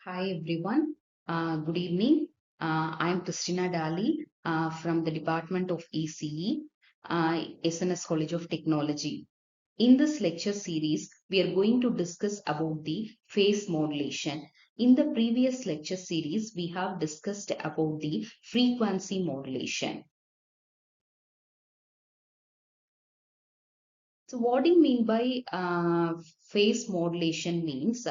Hi everyone. Good evening. I'm Christina Dali from the Department of ECE, SNS College of Technology. In this lecture series, we are going to discuss about the phase modulation. In the previous lecture series, we have discussed about the frequency modulation. So what do you mean by phase modulation means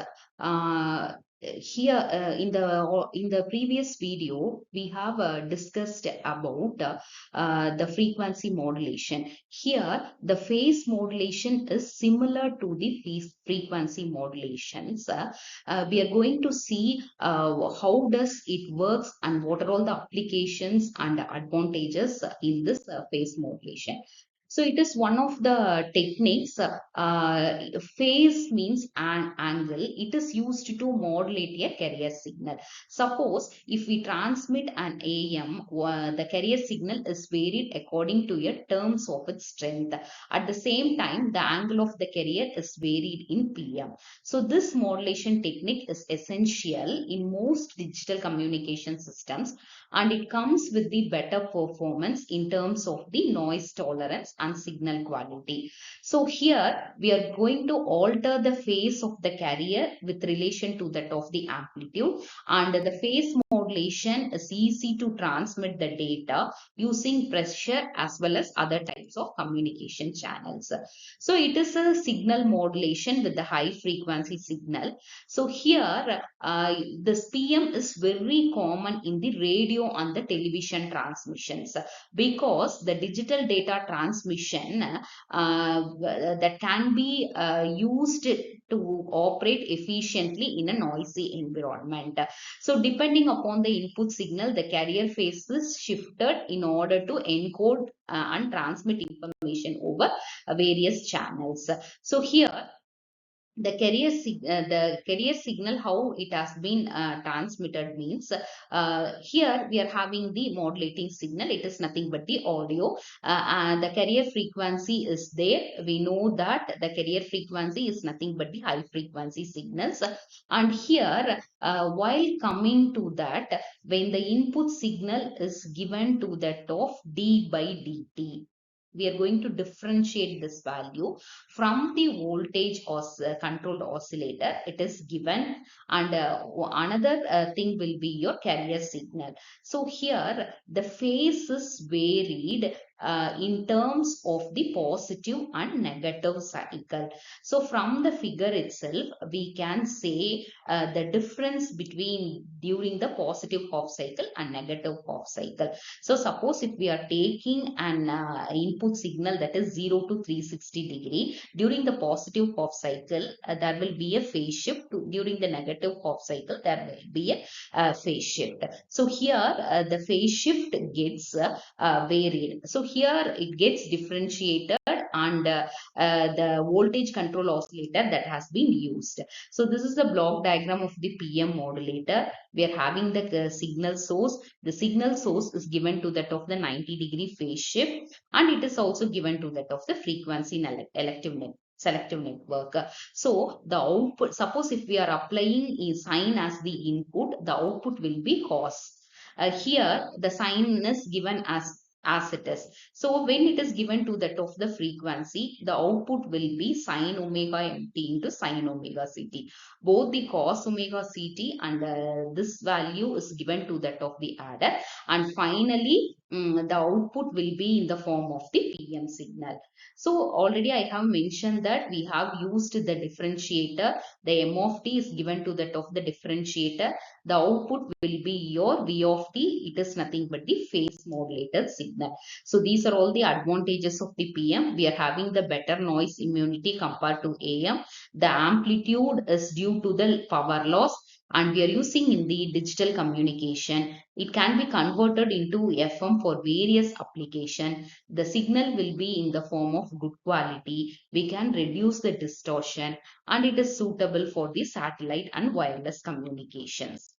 here in the previous video we have discussed about the frequency modulation. Here the phase modulation is similar to the frequency modulations. We are going to see how does it works and what are all the applications and advantages in this phase modulation. So it is one of the techniques. Phase means an angle. It is used to modulate a carrier signal. Suppose if we transmit an AM, the carrier signal is varied according to a terms of its strength. At the same time, the angle of the carrier is varied in PM. So this modulation technique is essential in most digital communication systems, and it comes with the better performance in terms of the noise tolerance and signal quality. So here we are going to alter the phase of the carrier with relation to that of the amplitude, and the phase modulation is easy to transmit the data using pressure as well as other types of communication channels. So it is a signal modulation with the high frequency signal. So here this PM is very common in the radio and the television transmissions, because the digital data transmission that can be used to operate efficiently in a noisy environment. So depending upon the input signal, the carrier phase is shifted in order to encode and transmit information over various channels. So here the carrier signal, how it has been transmitted means, here we are having the modulating signal. It is nothing but the audio, and the carrier frequency is there. We know that the carrier frequency is nothing but the high frequency signals. And here while coming to that, when the input signal is given to that of d by dt, we are going to differentiate this value from the voltage controlled oscillator. It is given, and another thing will be your carrier signal. So here the phase is varied in terms of the positive and negative cycle. So from the figure itself, we can say the difference between during the positive half cycle and negative half cycle. So suppose if we are taking an input signal that is 0 to 360 degree, during the positive half cycle, there will be a phase shift. During the negative half cycle, there will be a phase shift. So here the phase shift gets varied. So here it gets differentiated, and the voltage control oscillator that has been used. So this is the block diagram of the PM modulator. We are having the signal source. The signal source is given to that of the 90-degree phase shift, and it is also given to that of the frequency selective network. So the output, suppose if we are applying a sine as the input, the output will be cos. Here the sine is given as it is. So when it is given to that of the frequency, the output will be sine omega mt into sine omega ct. Both the cos omega ct and this value is given to that of the adder, and finally the output will be in the form of the PM signal. So already I have mentioned that we have used the differentiator. The M of t is given to that of the differentiator. The output will be your V of t. It is nothing but the phase modulated signal. So these are all the advantages of the PM. We are having the better noise immunity compared to AM. The amplitude is due to the power loss, and we are using in the digital communication. It can be converted into FM for various application. The signal will be in the form of good quality. We can reduce the distortion, and it is suitable for the satellite and wireless communications.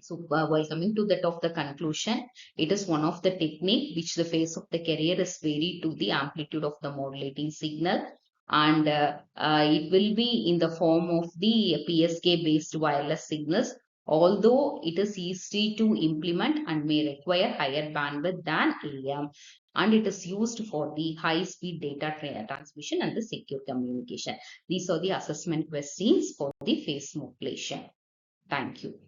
So while coming to that of the conclusion, it is one of the technique which the phase of the carrier is varied to the amplitude of the modulating signal, and it will be in the form of the PSK based wireless signals, although it is easy to implement and may require higher bandwidth than AM, and it is used for the high speed data transmission and the secure communication. These are the assessment questions for the phase modulation. Thank you.